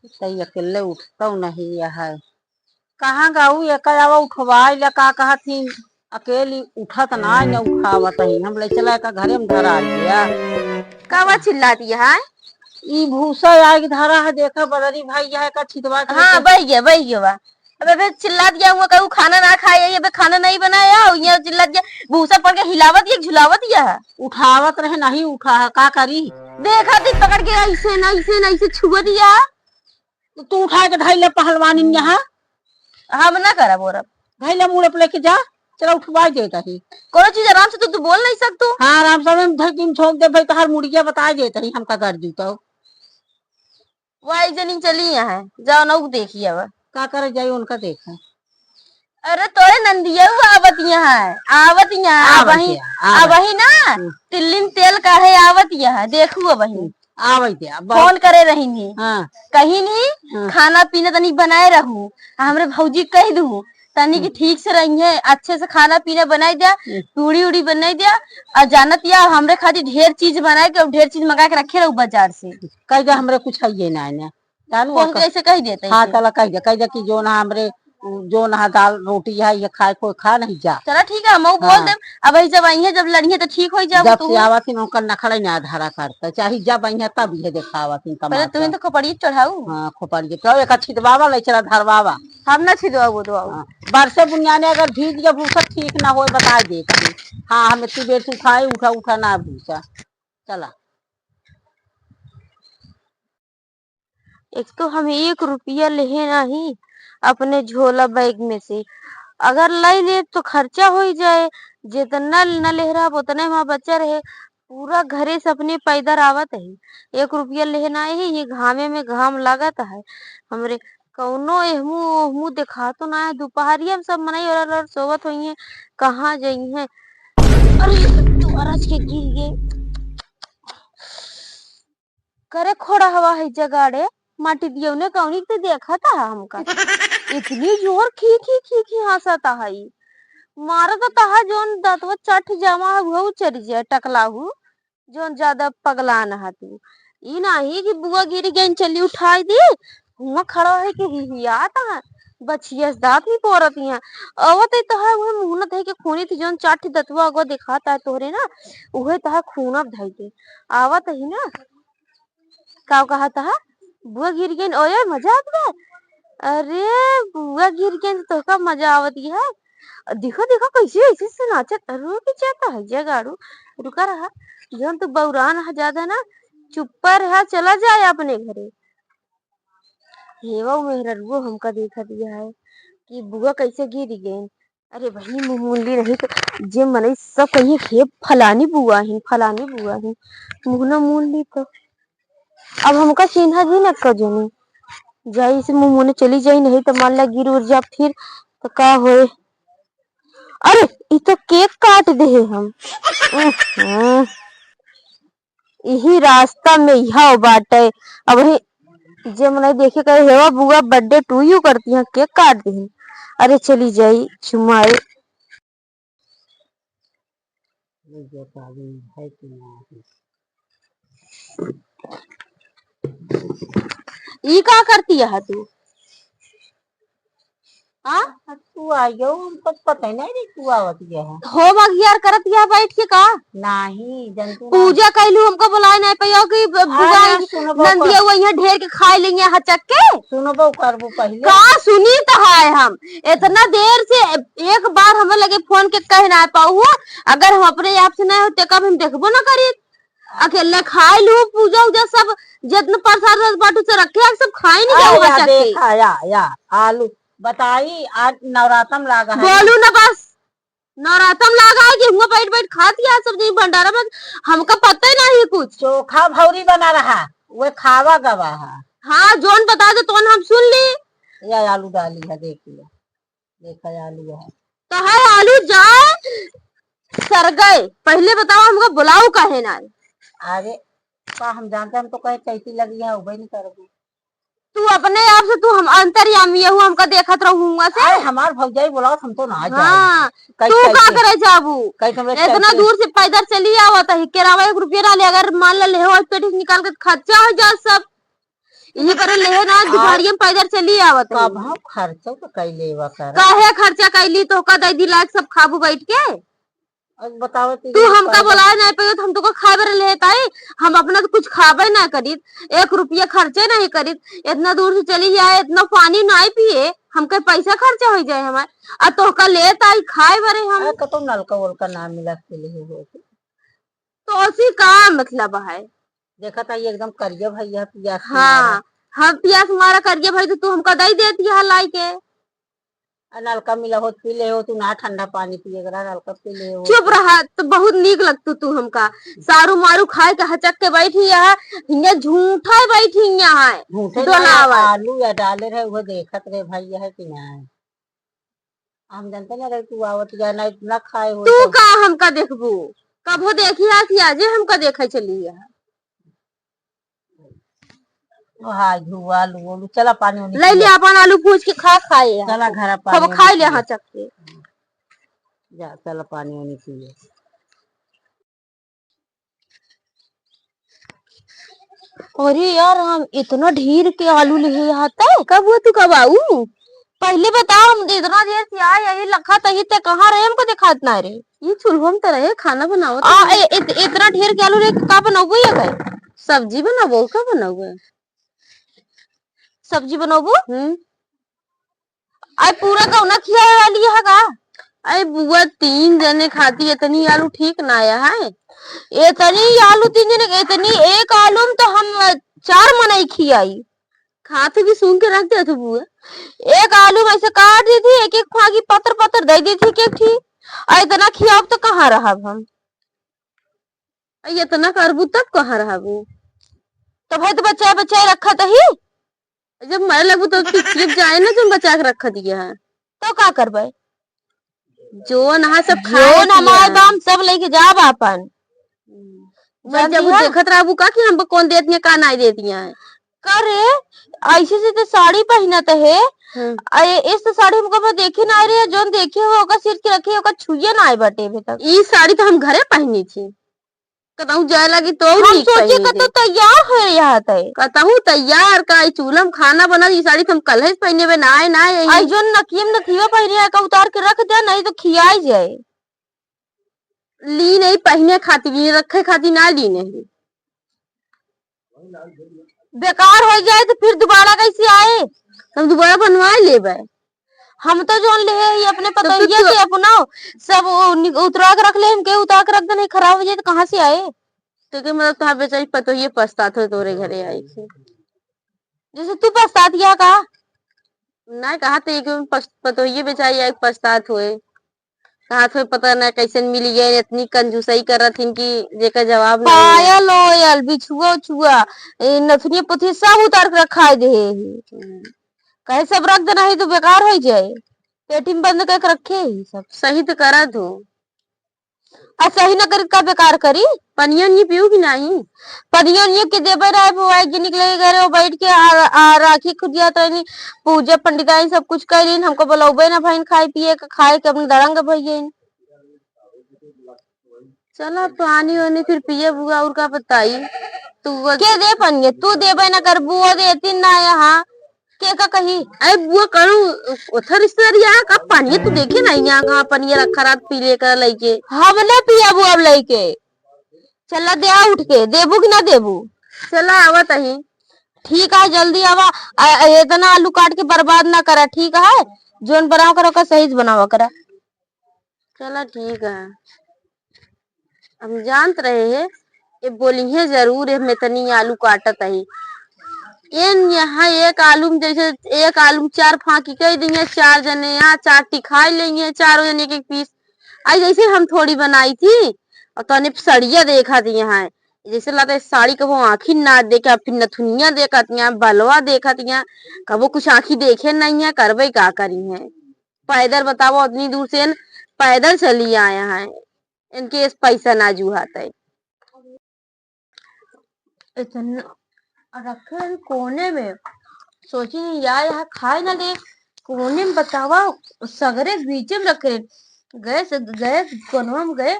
तई अकेले उठता नहीं यह है। कहाँ गाऊ एक आवा उठवाई ला का कहा थी अकेली उठत ना न उठावत ही हम ले चला का घरे में धरा लिया। कावा चिल्ला दिया है। ई भूसा आग धरा है देखा बदरी भाई यह का छिदवा के हाँ बह गया बा। अबे चिल्ला दिया हुआ कहूँ खाना ना खाया ये खाना नहीं बनाया ये चिल्ला दिया भूसा पड़ के हिलावत ये झुलावत यह उठावत रहे नहीं उठा है का करी। देखा थी पकड़ के ऐसे छुआ दिया। तो तू उठा के ढाई ले पहलवानी यहाँ हम ना करा बोरा ढाई ले मुड़ पे लेके जा चला उठवा देता ही कोनो चीज आराम से तू बोल नहीं सकतू। हाँ आराम से धकीम छोक दे भाई तहार मुड़िया बता देता ही हमका कर दी तो वही जनी चली यहाँ जाओ ना देखिए अब का करे जाए उनका देखा। अरे तोरे नंदिया आवत यहाँ अब वही ना तिल्लिन तेल काढ़े आवत यहाँ देखू अब वही आवत फोन करे रही नहीं। हाँ। कहीं नहीं खाना पीना तनी बनाए रहूं हमरे भौजी कह दू तनी की ठीक से रही है अच्छे से खाना पीना बनाई दिया पूड़ी उड़ी बनाई दिया और जानत या हमरे खातिर ढेर चीज बनाए के ढेर चीज मंगा के रखे रहू बाजार से कह दे हमरे कुछ है ये ना फोन कैसे कह देते। हाँ चला कह दे कि जो ना हमरे जो ना दाल रोटी है ये खाए कोई खा नहीं जा। चला ठीक है मऊ बोल दे अब जब आई है जब लड़ी है तो ठीक हो जाओ। जब से आवा थी उनका नखड़ा ना धारा करता चाहे जब आई है तब ये दिखावा थी पहले तुम्हें तो खोपड़ी चढ़ाऊ। हाँ खोपड़ी तो एक छिदवावा ले चला धरवावा हम ना छिदवाओ दो बरसे बुनियाने अगर भीज या भूसा ठीक ना हो बता दे हाँ हम इतनी देर से उठाए उठा उठा ना भूसा चला। एक तो हम 1 रुपया ले नहीं अपने झोला बैग में से अगर लाई ले तो खर्चा हो जाए जितना न ले रहा उतने वहां बच्चा रहे पूरा घरे से अपने पैदर आवत है 1 रुपया लेना है ये घामे में घाम लागत है हमरे कौनो एहमू देखा तो ना है दोपहरिया में सब मनाई और सोवत हुई है कहाँ जाई है। अरे तुम्हारा के गिर गए करे खोड़ा हवा है जगाड़े माटी दियो ने कौनी तो देखा था हमका इतनी जोर खी हंसता है मारा तो तहा जोन दतवा चट जमा हुआ चढ़ जाए टकलाहू जोन ज्यादा पगला न तू ई नहीं कि बुआ गिर गई चली उठाई दी हुआ खड़ा है कि हियाता बचिया दांत नहीं पोरत यहाँ अवत तहा वो मुहनत है कि खूनी थी जोन चट दतवा अगो दिखाता है तोरे ना उहे तहा खून अब धई के आवत ही ना का कहा था बुआ गिर गई ओए मजा आता है। अरे बुआ गिर गई तो का मजा आवत है देखो देखो कैसे ऐसे से नाचत रुक जाता है जगाड़ू रुका रहा जौन तो बौरान है ज्यादा ना चुप रहा चला जाए अपने घरे हेवा मेहरा रुआ हमका देखा दिया है कि बुआ कैसे गिर गई। अरे बहनी मुंडी नहीं तो जे मने सब कहिए खेप फलानी बुआ ही मुहना मुंडी तो अब हमका चिन्हा जी न कजनी जाई से मुंह चली जाई नहीं तो मान ला गिर उड़ जा फिर तो का होए। अरे ये तो केक काट दे हम यही रास्ता में यह बाटे अब जे मने देखे कहे हेवा बुआ बर्थडे टू यू करती हैं केक काट दे। अरे चली जाई चुमाए ई का करती है तू हाँ तू आयो कुछ पता नहीं रे तू आवत है होम अगियार करत या बैठ के का नहीं जंतु पूजा कैलू हमको बुलाए नहीं पायो कि बुआ नंदिया हुआ यहाँ ढेर के खाए लेंगे हचक के सुनबो करबो पहले का सुनी तो है हम इतना देर से एक बार हमें लगे फोन के कह ना पाऊ अगर हम अपने आप से नहीं होते कब हम देखबो ना करी अकेले खाए लू पूजा उजा सब जितना प्रसाद बाटू से रखे सब खाए नहीं या आलू बताई आज नवरात्रम लागा है बोलू ना बस नवरात्रम लागा है कि हम बैठ बैठ खाती है सब दिन भंडारा में हमका पता ही नहीं कुछ चोखा भौरी बना रहा वो खावा गवा है। हाँ जोन बता दे तो हम सुन ली या आलू डाली है देख लिया देखा आलू है तो है आलू जाए सर गए पहले बताओ हमको बुलाओ काहे ना अरे का हम जानते हम तो कहे कैसी लगी है वो नहीं करोगे तू अपने आप से तू हम अंतर्यामी हूँ हमका देखत रहूंगा से हमार भौजाई बुलाओ हम तो ना हाँ तू का करे जाबू इतना दूर से पैदल चली आवत है केरावा 1 रुपया डाले अगर मान ले हो पेट निकाल के खर्चा हो जा सब यही पर ले ना दुपहरिया में पैदल चली आवत है। कब हम खर्चो तो कैले वा कर काहे खर्चा कैली तो का दे दी लायक सब खाबू बैठ के। अब बताओ तू हमका बोलाए नहीं पे तो हम तो खाए बर लेता है। हम अपना तो कुछ खाबे ना करी, 1 रुपया खर्चे नहीं करी, इतना दूर से चली जाए, इतना पानी नहीं पिए, हमके पैसा खर्चा हो जाए हमारे, और तो का लेता है खाए बरे हम। तो नलका वलका ना मिला के लिए हो तो उसी का मतलब है। देखा था ये एकदम करिया भैया पिया। हाँ हम पियास मारा करिए भाई तो तू हमका दे देती है लाई के। नलका मिला हो पी ले हो, तू ना ठंडा पानी पिएगा, नलका पी ले हो। चुप रहा तो बहुत नीक लगतू तू हमका। सारू मारू खाए के हचक के बैठी है, झूठा बैठी है। आलू या डाले रहे वो देखत रहे भैया है कि ना, हम जानते ना रहे तू आवत जाना इतना खाए हो। तू का हमका देखबू, कबो देखी आज हमका देखे चली है। हाँ झुआ आलू चला पानी ले लिया अपन आलू पूछ के खाए चला घर पानी खाए ले हचक के जा, चला पानी वानी पिए। अरे यार हम इतना ढेर के आलू ले आता है, कब हुआ तू कब आऊ पहले बताओ। हम इतना देर से आए यही लखा तही ते कहाँ रहे हमको दिखात ना रे। ये चूल्हा में तो रहे खाना बनाओ इतना ढेर के आलू रे का बनाओ ये सब्जी बनाबो का बनाओ सब्जी बनाबो। आई पूरा कौना खिया वाली है का। अरे बुआ 3 जने खाती इतनी आलू ठीक ना आया है। इतनी आलू 3 जने इतनी एक आलू में तो हम 4 मनई खियाई खाते भी सूंघ के रख दिया बुआ। एक आलू में ऐसे काट दी थी, एक एक फागी पत्थर पत्थर दे दी थी के थी। इतना खियाब तो कहाँ रहा हम, इतना करबू तब कहाँ रहा तो भाई तो बचाए बचाए रखा ही। जब मरे लगू तो जाए ना तुम बचा के रख दिया है तो का करबे। जो नहा सब खाए हमारे दाम सब लेके जाब अपन। जब देखत रहबू का कि हमको कौन देती है का नहीं देती है। करे ऐसे से तो साड़ी पहनत है। इस तो साड़ी हमको देखी ना रही है, जो देखे होगा सिर के रखे होगा छुए ना आए बटे अभी तक। ये साड़ी तो हम घरे पहनी थी, कतहू जाए लगी तो हम सोचे कतहू तैयार हो रहा था, कतहू तैयार का चूल्हा में खाना बना। ये साड़ी तो हम कल ही पहने में ना आई जो नकियम नथिया पहने का उतार के रख दे नहीं तो खियाई जाए। ली नहीं पहने खाती रखे खाती ना ली नहीं, बेकार हो जाए तो फिर दोबारा कैसे आए, हम दोबारा बनवाए ले। हम तो जो ले अपने पतोहिया के अपना सब उतरा के रख ले, हम के उतार के रख दे नहीं खराब हो जाए तो कहाँ से आए। तो के मतलब तुहार बेचारी पतोहिया पछतात हो तोरे घरे आई थी, जैसे तू पछतात या का नहीं कहा थे पतोहिया बेचारी आई पछतात हुए कहा थे पता ना कैसे मिली गए। इतनी कंजूसई कर रही कि जेका जवाब पायल ओयल बिछुआ छुआ नथुनिया पुथी सब उतार के रखा दे कहे सब रख देना ही तो बेकार हो जाए। पेटी में बंद करके रखे ही सब सही तो करा दो, और सही न कर का बेकार करी। पनिया नहीं पीऊ की नहीं पनिया नहीं के देवे रहे बुआ जी निकले गए वो बैठ के राखी खुदिया तो नहीं पूजा पंडिताई सब कुछ कर रही। हमको बोलौबे ना भाई खाए पिए खाए के अपने दरंग भैया चला पानी वानी फिर पिए बुआ और का बताई। तू के दे पनिया तू देवे ना कर बुआ देती ना यहाँ के का कही। अरे बुआ करूँ उधर रिश्तेदारी यहाँ कब पानी तू देखे नहीं यहाँ कहाँ पनिया रखा रात पी लेकर लेके हम ना पिया बुआ अब लेके चला दे उठ के देबू कि ना देबू। चला आवत ही ठीक है जल्दी आवा, इतना आलू काट के बर्बाद ना करा ठीक है, जोन बनाओ करो का सही से बनावा करा। चला ठीक है हम जानते रहे हैं ये बोली है जरूर है मैं तनी आलू काटत है यहाँ एक आलू में जैसे एक आलू में 4 फांकी कह देंगे 4 जने यहाँ 4 टिखाई लेंगे 4 जने एक पीस। आई जैसे हम थोड़ी बनाई थी और तने सड़िया देखा थी यहाँ जैसे लगता साड़ी कबो आँखी ना देखा फिर नथुनिया देखा तिया बलवा देखा तिया कबो कुछ आँखी देखे नहीं है करबे का करी है। पैदल बताओ उतनी दूर से पैदल चली आया है इनके पैसा ना जुहाता है। इतना रखे कोने में सोची यार यहाँ खाए ना दे कोने में बतावा सगरे बीच में रखे गए कोनवा में गए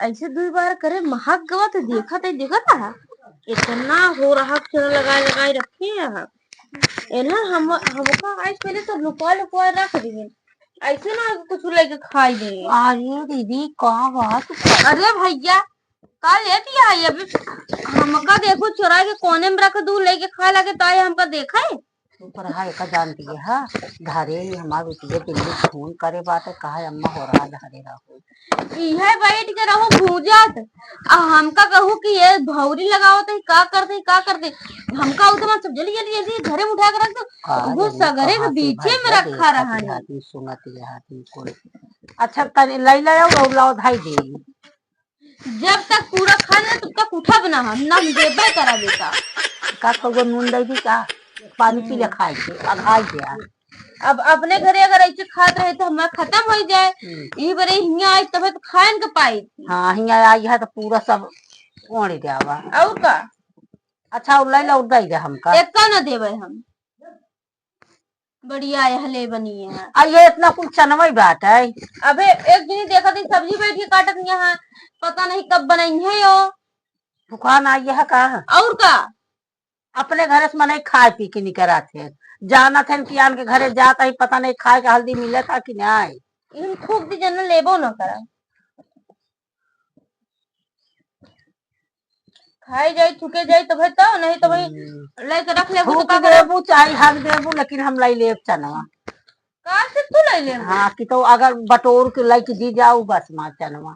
ऐसे 2 बार करे महक गवा तो देखा था इतना हो रहा चूना लगाए लगाए रखे हैं। इन्हें हमका आज पहले तो लुका लुका रख दिए, ऐसे ना कुछ लेके खाई दे। अरे दीदी कहाँ बात। अरे भैया का ले दिया है अभी, हमका देखो चुरा के कोने में रख दू लेके खाए लगे तो आए हमका देखा है। पर हाँ एक जानती है हाँ धारे हमारे रुपये दिल्ली फोन करे बात है कहा अम्मा हो रहा धारे रहो इहे बैठ के रहो भूजत आ हमका कहू कि ये भौरी लगाओ तो का करते हमका उतना सब जल्दी जल्दी ऐसे घरे में उठा के रख दो वो सगरे के बीचे में रखा रहा है। हाथी सुनती है हाथी को अच्छा तनी लाई लाओ और लाओ धाई दे जब तक पूरा खा ले तब तक उठब ना हम ना देबे करा बेटा। का कगो नून दई दी का पानी पी ले खाए के अघाई गया। अब अपने घरे अगर ऐसे खात रहे तो हमारा खत्म हो जाए, ये बड़े हियाँ आई तब तो खाए के पाई। हाँ हियाँ आई है तो पूरा सब ओढ़ जावा और का अच्छा और लाई ला दई दे हमका एक का ना देवे हम बढ़िया हले बनी है। ये इतना कुछ चनवई बात है। अबे एक दिन देखा थी सब्जी बैठ के काटत यहाँ पता नहीं कब बनाई है यो दुकान आई है का और का अपने घर से मने खाए पी के निकरा थे जाना थे कियान के घरे जाता ही पता नहीं खाए का हल्दी मिले था कि नहीं इन खूब दी जन लेबो न करा खाई जाए थुके जाए तो भाई तो नहीं तो भाई लेके रख ले थूक देबू चाहे हक देबू लेकिन हम लाई लेब चनवा कार से तू ले ले। हाँ कि तो अगर बटोर के लाई के दी जाऊ बस मां चनवा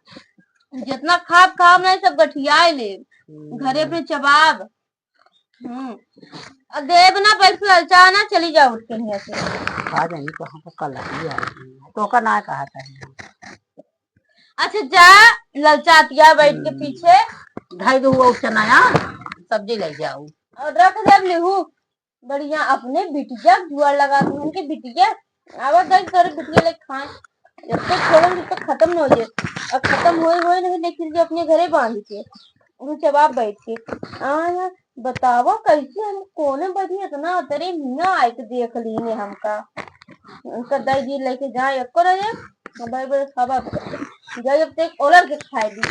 जितना खाब खाब नहीं सब गठिया ले घरे अपने चबाब देव ना पैसे ललचाना चली जाओ उठ के यहाँ से आ जाएंगे तो हमको कल ही आएगी तो का ना कहा था। अच्छा जा ललचातिया बैठ के पीछे ढाई दो हुआ चनाया सब्जी ले जाऊ और रख दे लिहू बढ़िया अपने बिटिया जुआर लगा दूं उनके बिटिया आवाज दई कर बिटिया ले खाए जब तक छोड़न जब तक खत्म न हो जाए और खत्म होए नहीं लेकिन जो अपने घरे बांध के वो जवाब बैठ के आ बतावा कैसे हम कोने बढ़ी इतना तेरे मियाँ आए के देख ली ने हमका उनका दाई जी लेके जाए एको रहे भाई बड़े खाबा जाए जब तक ओलर के खाए दी।